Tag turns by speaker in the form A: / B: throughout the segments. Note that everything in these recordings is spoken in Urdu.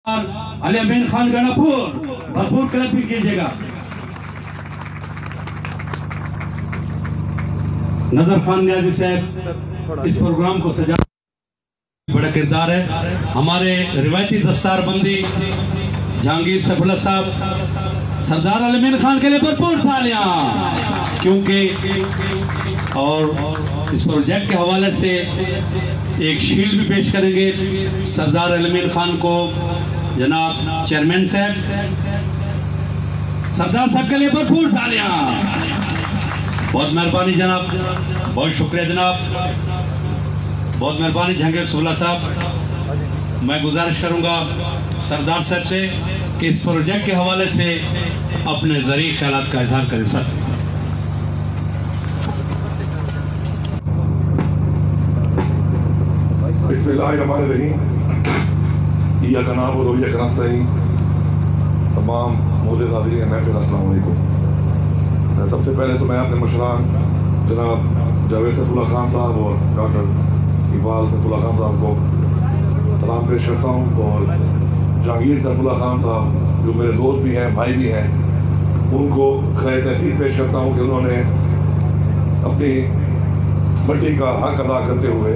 A: علی امین خان گناپور بھرپور کلپ بھی کیجئے گا. نظر خان نیازی صاحب اس پروگرام کو سجا بڑا کردار ہے. ہمارے روایتی دستار بندی جہانگیر سیف اللہ صاحب سردار علی امین خان کے لئے بھرپور تالیاں, کیونکہ اور اس پروجیکٹ کے حوالے سے ایک شیلڈ بھی پیش کریں گے سردار علی امین خان کو جناب چیئرمین صاحب. سردار صاحب کے لئے بھرپور تالیاں. بہت مہربانی جناب, بہت شکریہ جناب, بہت مہربانی جہانگیر سیف اللہ صاحب. میں گزارش کروں گا سردار صاحب سے کہ اس پروجیکٹ کے حوالے سے اپنے ذریع خیالات کا اظہار کریں. سر
B: بسم اللہ الرحمن الرحیم. ایاک نعبد و ایاک نستعین. تمام معزز حاضرین محفل السلام علیکم. سب سے پہلے تو میں اپنے مشران جناب جاوید سیف اللہ خان صاحب اور ڈاکٹر اقبال سیف اللہ خان صاحب کو سلام پیش کرتا ہوں, اور جہانگیر سیف اللہ خان صاحب جو میرے دوست بھی ہیں, بھائی بھی ہیں, ان کو خیر تحسین پیش کرتا ہوں کہ انہوں نے اپنی مٹی کا حق ادا کرتے ہوئے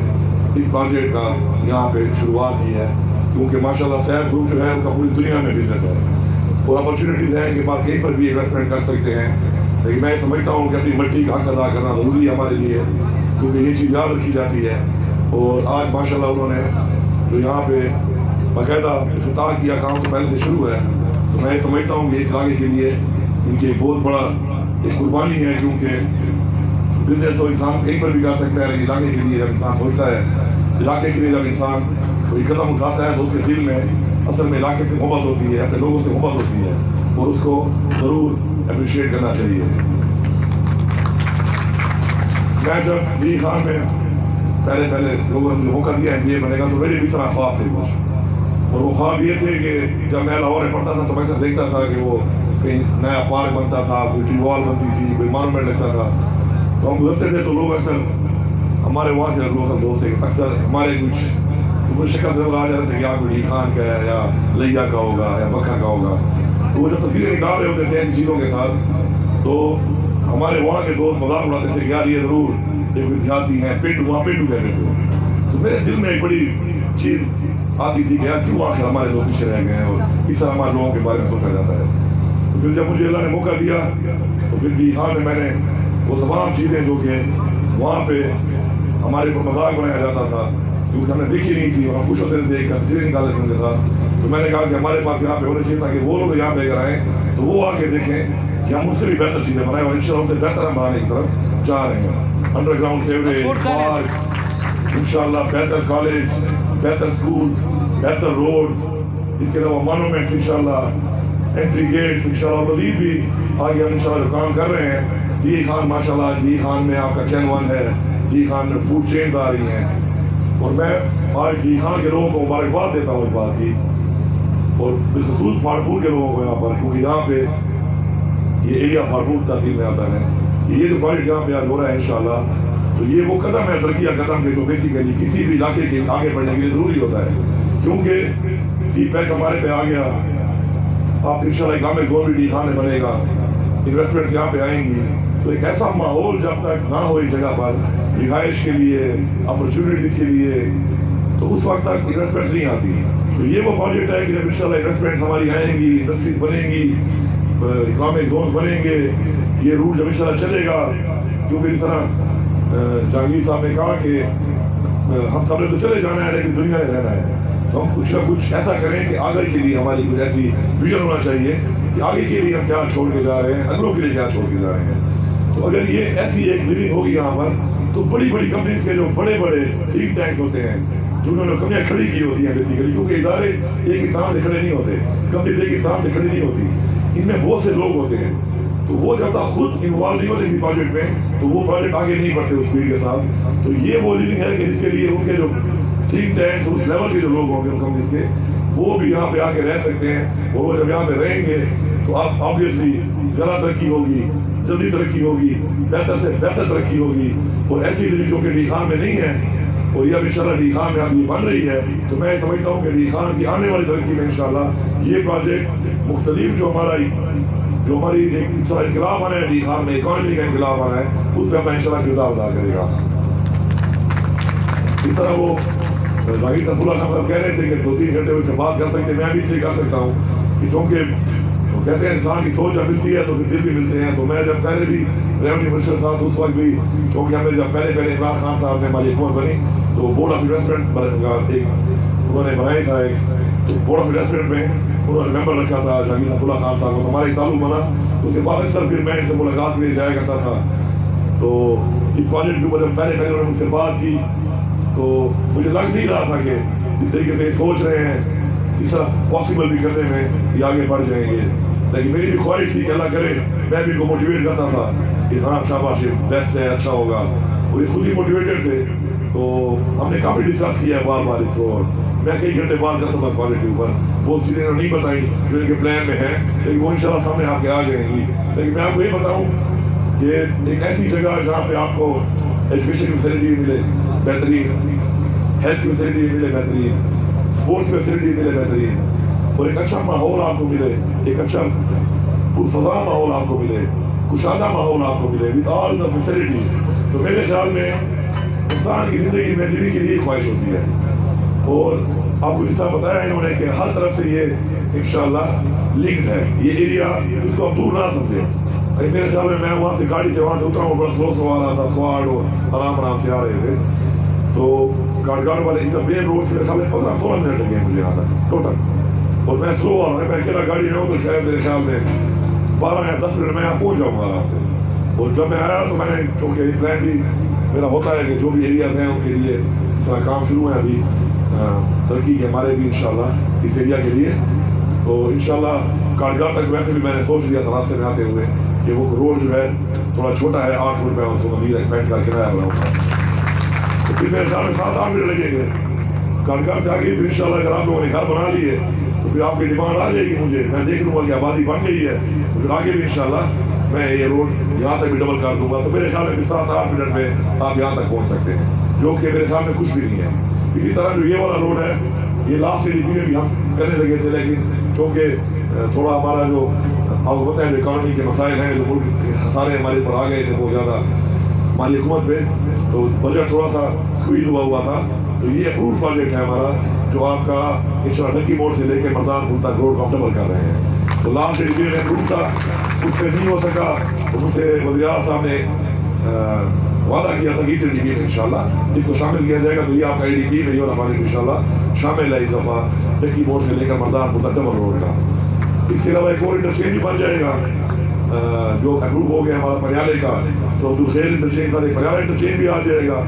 B: اس پروجیکٹ کا یہاں پہ شروعات کی ہے. کیونکہ ماشاءاللہ سیف گروپ جو ہے ان کا پوری دنیا میں بزنس ہے اور اپرچونیٹیز ہیں کہ بعد کہیں پر بھی انویسٹمنٹ کر سکتے ہیں. لیکن میں سمجھتا ہوں کہ اپنی مٹی کا حق ادا کرنا ضروری ہے ہمارے لیے, کیونکہ یہ چیز یاد رکھی جاتی ہے. اور آج ماشاءاللہ انہوں نے جو یہاں پہ باقاعدہ افتتاح کیا, کام تو پہلے سے شروع ہے, تو میں سمجھتا ہوں کہ اس علاقے کے لیے ان کی ایک بہت بڑا ایک قربانی ہے. کیونکہ بزنس تو انسان کہیں پر بھی کر سکتا ہے, لیکن علاقے کے لیے جب انسان سوچتا ہے, علاقے کے لیے جب انسان کوئی قدم اٹھاتا ہے تو اس کے دل میں اصل میں علاقے سے محبت ہوتی ہے, اپنے لوگوں سے محبت ہوتی ہے, اور اس کو ضرور اپریشیٹ کرنا چاہیے. میں جب بی خان میں پہلے لوگوں نے مجھے موقع دیا MBA بنے گا, تو میرے بھی طرح خواب تھے کچھ, اور وہ خواب یہ تھے کہ جب میں لاہور میں پڑھتا تھا تو میں سے دیکھتا تھا کہ وہ کہیں نیا پارک بنتا تھا, کوئی ٹی وال بنتی تھی, کوئی مانومنٹ لگتا تھا, تو ہم گزرتے تھے تو لوگ اکثر ہمارے وہاں کے لوگ دوست اکثر ہمارے کچھ شکل سے آ جاتے تھے کہ آپ کوئی خان کا ہے یا لیا کا ہوگا یا بکھا کا ہوگا. تو وہ جب تصویریں نکال رہے ہوتے تھے ان چیزوں کے ساتھ, تو ہمارے وہاں کے دوست مذاق اڑاتے تھے کہ یار یہ ضرور ایک ودیارتھی ہیں, پنڈو, وہاں پنڈو کہتے تھے. تو میرے دل میں ایک بڑی چیز آتی تھی کہ یار کیوں آخر ہمارے لوگ پیچھے رہ گئے ہیں, اور اس طرح ہمارے لوگوں کے بارے میں سوچا جاتا ہے. تو پھر جب مجھے اللہ نے موقع دیا تو پھر بھی خان میں نے وہ تمام چیزیں جو کہ وہاں پہ ہمارے اوپر مذاق بنایا جاتا تھا, کیونکہ ہم نے دیکھی نہیں تھی, اور ہم خوش ہوتے تھے دیکھ کر تصویریں نکالے تھے ان کے ساتھ. تو میں نے کہا کہ ہمارے پاس یہاں پہ ہونا چاہیے تاکہ وہ لوگ یہاں پہ اگر آئیں تو وہ آ کے دیکھیں کہ ہم اس سے بھی بہتر چیزیں بنائیں, اور انشاءاللہ ان سے بہتر ہم بنانے کی طرف جا رہے ہیں. انڈر گراؤنڈ سیوریج, پارک, انشاءاللہ بہتر کالج, بہتر اسکول, بہتر روڈز, اس کے علاوہ مانومنٹس, انشاءاللہ انٹری گیٹس, انشاءاللہ مزید بھی آگے ہم انشاءاللہ کام کر رہے ہیں. بی خان ماشاءاللہ, بی خان میں آپ کا چین 1 ہے, بی خان میں فوڈ چینز آ رہی ہیں, اور میں آج بی خان کے لوگوں کو مبارکباد دیتا ہوں اس بات کی, اور بالخصوص پھاڑپور کے لوگوں کو یہاں پر, کیونکہ یہاں پہ یہ ایریا پھاڑپور تحصیل میں آتا ہے. یہ جو پروجیکٹ یہاں پہ آج ہو رہا ہے انشاءاللہ, تو یہ وہ قدم ہے, ترقی کا قدم ہے جو بیسیکلی کسی بھی علاقے کے آگے بڑھنے کے لیے ضروری ہوتا ہے. کیونکہ فی پیک ہمارے پہ آ گیا, آپ انشاءاللہ اقامت زون بھی بی خان میں بنے گا, انویسٹمنٹس یہاں پہ آئیں گی, تو ایک ایسا ماحول جب تک نہ ہو اس جگہ پر رہائش کے لیے, اپرچونیٹیز کے لیے, تو اس وقت تک انویسٹمنٹس نہیں آتی. تو یہ وہ پروجیکٹ ہے کہ جب انشاءاللہ انویسٹمنٹس ہماری آئیں گی, انڈسٹریز بنیں گی, اقامت زون بنیں گے, یہ روٹ جب انشاءاللہ چلے گا, کیونکہ اس طرح جہانگیر صاحب نے کہا کہ ہم سب نے تو چلے جانا ہے لیکن دنیا میں رہنا ہے, تو ہم کچھ نہ کچھ ایسا کریں کہ آگے کے لیے ہماری کچھ ایسی ویژن ہونا چاہیے کہ آگے کے لیے ہم کیا چھوڑ کے جا رہے ہیں, اگلوں کے لیے کیا چھوڑ کے جا رہے ہیں. تو اگر یہ ایسی ایک لیونگ ہوگی یہاں پر, تو بڑی بڑی کمپنیز کے جو بڑے بڑے تھنک ٹینکس ہوتے ہیں, جنہوں نے کمپنیاں کھڑی کی ہوتی ہیں بیسیکلی, کیونکہ ادارے ایک انسان سے کھڑے نہیں ہوتے, کمپنیز ایک انسان سے کھڑی نہیں ہوتی, ان میں بہت سے لوگ ہوتے ہیں. تو وہ جب تک خود انوالو نہیں ہوتے کسی پروجیکٹ میں, تو وہ پروجیکٹ آگے نہیں بڑھتے اس اسپیڈ کے ساتھ. تو یہ وہ لیونگ ہے کہ جس کے لیے ان کے جو تھنک ٹینکس, اس لیول کے جو لوگ ہوں گے ان کمپنیز کے, وہ بھی یہاں پہ آ کے رہ سکتے ہیں, اور وہ جب یہاں پہ رہیں گے تو آپ آبویسلی ذرا ترقی ہوگی, جلدی ترقی ہوگی, بہتر سے بہتر ترقی ہوگی. اور ایسی لیونگ جو کہ بی خان میں نہیں ہے, اور یہ اب انشاءاللہ ڈی خان میں اب یہ بن رہی ہے، تو میں سمجھتا ہوں کہ ڈی خان کی آنے والی ترقی میں انشاءاللہ یہ پروجیکٹ مختلف جو ہماری ایک انقلاب آنا ہے ڈی خان میں، اکانومی کا انقلاب آنا ہے، اس پہ اپنا انشاءاللہ کردار ادا کرے گا۔ اس طرح وہ راغب سیف اللہ خان صاحب کہہ رہے تھے کہ 2-3 گھنٹے ان سے بات کر سکتے ہیں، میں بھی اس لیے کر سکتا ہوں کہ چونکہ کہتے ہیں انسان کی سوچ جب ملتی ہے تو پھر دل بھی ملتے ہیں۔ تو میں جب پہلے بھی ریونیو منسٹر تھا تو اس وقت بھی چونکہ ہمیں جب پہلے عمران خان صاحب نے ہماری حکومت بنی تو بورڈ آف انویسٹمنٹ ایک انہوں نے بنایا تھا، ایک بورڈ آف انویسٹمنٹ میں انہوں نے ممبر رکھا تھا راغب سیف اللہ خان صاحب کو، ہمارا ایک تعلق بنا۔ اس کے بعد اکثر پھر میں ان سے ملاقات کے لیے جایا کرتا تھا، تو اس پروجیکٹ کے اوپر جب پہلے انہوں نے مجھ سے بات کی تو مجھے لگ نہیں رہا تھا کہ جس طریقے سے سوچ رہے ہیں اس طرح پاسبل بھی کرنے میں یہ آگے بڑھ جائیں گے، لیکن میری بھی خواہش تھی کہ اللہ کرے میں بھی ان کو موٹیویٹ کرتا تھا کہ ہاں شاباش بیسٹ ہے، اچھا ہوگا، اور یہ خود ہی موٹیویٹڈ تھے۔ تو ہم نے کافی ڈسکس کیا ہے بار بار اس کو، اور میں کئی گھنٹے بات کرتا تھا کوالٹی اوپر، بہت چیزیں انہوں نے نہیں بتائیں جو ان کے پلان میں ہیں، لیکن وہ انشاءاللہ سامنے آپ کے آ جائیں گی۔ لیکن میں آپ کو یہ بتاؤں کہ ایک ایسی جگہ جہاں پہ آپ کو ایجوکیشن کی فیسلٹی ملے بہترین، ہیلتھ کی فیسلٹی ملے بہترین، اسپورٹس کی فیسلٹی ملے بہترین، اور ایک اچھا ماحول آپ کو ملے، ایک اچھا پرفضا ماحول آپ کو ملے، کشادہ ماحول آپ کو ملے ود آل دا فیسلٹیز، تو میرے خیال میں انسان کی زندگی میں دلی کے لیے خواہش ہوتی ہے۔ اور آپ کو جس طرح بتایا انہوں نے کہ ہر طرف سے یہ انشاءاللہ لنکڈ ہے، یہ ایریا اس کو آپ دور نہ سمجھیں۔ میرے خیال میں وہاں سے گاڑی سے وہاں سے اترا ہوں، بڑا سلو آ رہا تھا، اسکواڈ اور آرام سے آ رہے تھے، تو گاڑی والے مین روڈ سے میرے خیال میں 15-16 منٹ لگے ہیں مجھے آنا ٹوٹل، اور میں سلو آ رہا ہوں، میں اکیلا گاڑی میں ہوں تو شاید میرے خیال میں 12 یا 10 منٹ میں یہاں پہنچ جاؤں گا آرام سے۔ اور جب میں آیا تو میں نے چونکہ یہ پلان بھی میرا ہوتا ہے کہ جو بھی ایریاز ہیں ان کے لیے اس طرح کام شروع ہیں ابھی ترقی کے ہمارے بھی انشاءاللہ اس ایریا کے لیے، تو انشاءاللہ کاٹگار تک ویسے بھی میں نے سوچ لیا تھا راستے میں آتے ہوئے کہ وہ روڈ جو ہے تھوڑا چھوٹا ہے، 8 فٹ میں اس کو مزید ایکسپینڈ کر کے کرایہ بناؤں گا، تو پھر میرے خیال میں 7-8 منٹ لگیں گے کاٹگار سے آگے۔ پھر انشاءاللہ اگر آپ لوگوں نے گھر بنا لیے تو پھر آپ کی ڈیمانڈ آ جائے گی مجھے، میں دیکھ لوں گا کہ آبادی بڑھ گئی ہے تو پھر آگے بھی انشاءاللہ میں یہ روڈ یہاں تک بھی ڈبل کر دوں گا، تو میرے خیال میں 7-8 منٹ میں آپ یہاں تک پہنچ سکتے ہیں، جو کہ میرے خیال میں کچھ بھی نہیں ہے۔ اسی طرح جو یہ والا روڈ ہے یہ لاسٹ ADP میں بھی ہم کرنے لگے تھے، لیکن چونکہ تھوڑا ہمارا جو آپ کو پتہ ہے اکانومی کے مسائل ہیں، جو ملک کے خسارے ہمارے پر آ گئے تھے بہت زیادہ ہماری حکومت پہ، تو بجٹ تھوڑا سا سکویز ہوا تھا، تو یہ اپروڈ پروجیکٹ ہے ہمارا جو آپ کا انشاءاللہ ڈھکی موڑ سے لے کے مرزان پل تک روڈ کو ہم ڈبل کر رہے ہیں۔ تو لاسٹ ADP میں اپروڈ تھا، اس سے نہیں ہو سکا، تو مجھ سے وزیر اعظم صاحب نے وعدہ کیا تھا کہ اس ADP میں انشاءاللہ اس کو شامل کیا جائے گا، تو یہ آپ کا ADP میں یہ والا پروجیکٹ انشاءاللہ شامل ہے اس دفعہ ڈھکی موڑ سے لے کر مرزان پل تک ڈبل روڈ کا۔ اس کے علاوہ ایک اور انٹرچینج بھی بن جائے گا جو اپروو ہو گیا ہمارا پریالے کا، تو عبدالخیر انٹرچینج سارے پریالہ انٹرچینج بھی آ جائے گا،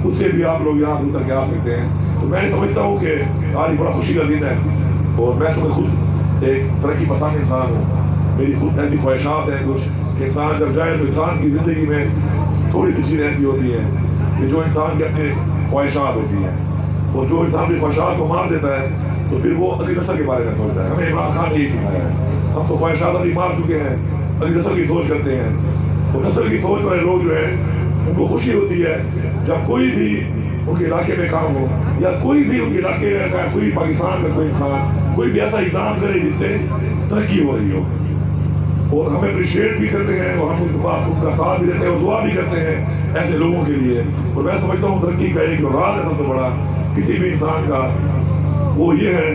B: اس سے بھی آپ لوگ یہاں سے اتر کے آ سکتے ہیں۔ تو میں سمجھتا ہوں کہ آج بڑا خوشی کا دن ہے، اور میں چونکہ خود ایک ترقی پسند انسان ہوں، میری خود ایسی خواہشات ہیں کچھ کہ انسان جب جائے تو انسان کی زندگی میں تھوڑی سی چیزیں ایسی ہوتی ہیں کہ جو انسان کے اپنے خواہشات ہوتی ہیں، اور جو انسان اپنی خواہشات کو مار دیتا ہے تو پھر وہ اگلی نسل کے بارے میں سوچتا ہے۔ ہمیں عمران خان نے یہی سکھایا ہے، ہم تو خواہشات اپنی مار چکے ہیں، اگلی نسل کی سوچ کرتے ہیں، اور نسل کی سوچ والے لوگ جو ہیں ان کو خوشی ہوتی ہے جب کوئی بھی ان کے علاقے میں کام ہو، یا کوئی بھی ان کے علاقے میں کوئی پاکستان میں کوئی انسان کوئی بھی ایسا اقدام کرے جس سے ترقی ہو رہی ہو، اور ہمیں اپریشیٹ بھی کرتے ہیں، اور ہم ان کا ساتھ بھی دیتے ہیں اور دعا بھی کرتے ہیں ایسے لوگوں کے لیے۔ اور میں سمجھتا ہوں ترقی کا ایک جو راز ہے سب سے بڑا کسی بھی انسان کا، وہ یہ ہے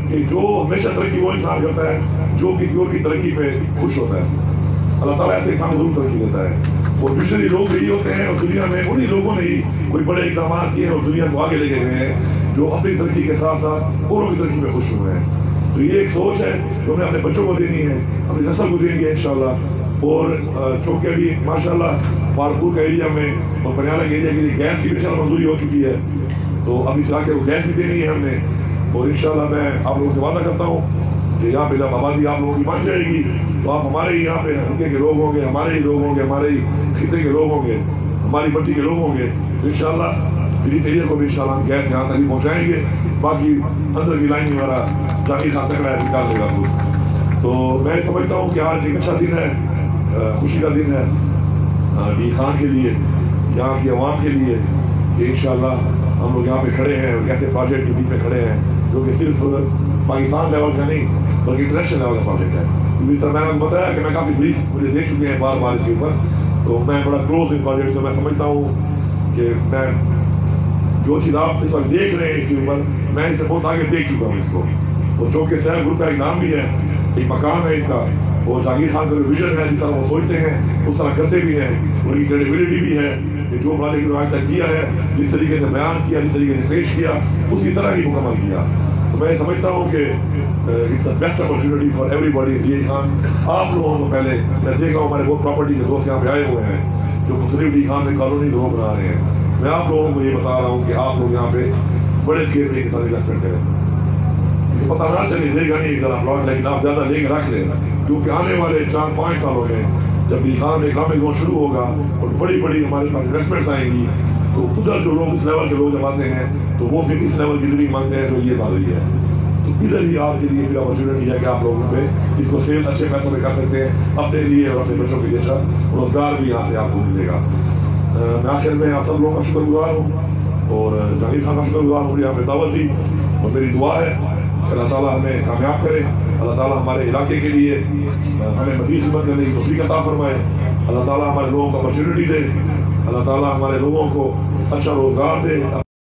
B: کہ جو ہمیشہ ترقی وہ انسان کرتا ہے جو کسی اور کی ترقی پہ خوش ہوتا ہے۔ اللہ تعالیٰ ایسے انسان ضرور ترقی دیتا ہے، اور مشنری لوگ یہی ہوتے ہیں، اور دنیا میں انہی لوگوں نے ہی کوئی بڑے اقدامات کیے ہیں اور دنیا کو آگے لے کے گئے ہیں جو اپنی ترقی کے ساتھ ساتھ اوروں کی ترقی میں خوش ہوئے ہیں۔ تو یہ ایک سوچ ہے جو ہمیں اپنے بچوں کو دینی ہے، اپنی نسل کو دینی ہے انشاءاللہ۔ اور چونکہ ابھی ماشاءاللہ پارپور کا ایریا میں اور پنیالہ کے ایریا کے لیے گیس کی بھی منظوری ہو چکی ہے، تو اب اس علاقے کو گیس بھی دینی ہے ہم نے، اور انشاءاللہ میں آپ لوگوں سے وعدہ کرتا ہوں کہ یہاں پہ جب آبادی آپ لوگوں کی بن جائے گی تو آپ ہمارے ہی یہاں پہ حلقے کے لوگ ہوں گے، ہمارے ہی لوگ ہوں گے، ہمارے ہی خطے کے لوگ ہوں گے، ہماری پٹی کے لوگ ہوں گے، تو انشاءاللہ پھر اس ایریا کو بھی انشاءاللہ ہم گیس یہاں تک بھی پہنچائیں گے۔ باقی اندر کی لائن ہمارا جاگیر خان تک نکال لے گا خود۔ تو میں سمجھتا ہوں کہ آج ایک اچھا دن ہے، خوشی کا دن ہے ڈی خان کے لیے، یہاں کی عوام کے لیے، کہ انشاءاللہ ہم لوگ یہاں پہ کھڑے ہیں اور ایسے پروجیکٹ کے بیچ میں کھڑے ہیں جو کہ صرف پاکستان لیول کا نہیں بلکہ انٹرنیشنل لیول کا پروجیکٹ ہے. کیونکہ سر میں نے بتایا کہ میں کافی بریف مجھے دے چکے ہیں بار بار اس کے اوپر, تو میں بڑا کلوز ان پروجیکٹ سے میں سمجھتا ہوں کہ میں جو چیز آپ اس وقت دیکھ رہے ہیں اس کے اوپر میں اس سے بہت آگے دیکھ چکا ہوں اس کو. اور چونکہ سیل گروپ کا ایک نام بھی ہے, ایک مقام ہے ان کا, اور جہانگیر خان کا جو ویژن ہے جس طرح وہ سوچتے ہیں اس طرح کرتے بھی ہیں, ان کی کریڈیبلٹی بھی ہے کہ جو پروجیکٹ انہوں نے آج تک کیا ہے جس طریقے سے بیان کیا, جس طریقے سے پیش کیا اسی طرح ہی مکمل کیا. تو میں سمجھتا ہوں کہ it's the best opportunity for everybody. D Khan آپ لوگوں کو پہلے میں دیکھ رہا ہوں ہمارے بہت پراپرٹی کے دوست یہاں پہ آئے ہوئے ہیں جو مختلف ڈی خان میں کالونیز وہ بنا رہے ہیں. میں آپ لوگوں کو یہ بتا رہا ہوں کہ آپ لوگ یہاں پہ بڑے اسکیل پہ کے ساتھ انویسٹمنٹ کریں. پتہ نہ چلے دے گا نہیں ذرا پلاٹ, لیکن آپ زیادہ لے کے رکھ لیں, کیونکہ آنے والے 4-5 سالوں میں جب ڈی خان میں اکنامک زون شروع ہوگا اور بڑی بڑی ہمارے پاس انویسٹمنٹس آئیں گی, تو ادھر جو لوگ اس لیول کے لوگ جب آتے ہیں تو وہ پھر اس لیول کی لیونگ مانگتے ہیں جو یہ بات رہی ہے. تو ادھر ہی آپ کے لیے پھر اپرچونیٹی ہے کہ آپ لوگوں پہ اس کو سیل اچھے پیسوں میں کر سکتے ہیں اپنے لیے اور اپنے بچوں کے لیے. اچھا روزگار بھی یہاں سے آپ کو ملے گا. میں آخر میں آپ سب لوگوں کا شکر گزار ہوں اور جہانگیر خان کا شکر گزار ہوں, یہاں پہ دعوت دی, اور میری دعا ہے کہ اللہ تعالیٰ ہمیں کامیاب کرے, اللہ تعالیٰ ہمارے علاقے کے لیے ہمیں مزید خدمت کرنے کی توفیق عطا فرمائے, اللہ تعالیٰ ہمارے لوگوں کو اپرچونیٹی دے, اللہ تعالیٰ ہمارے لوگوں کو اچھا روزگار دے.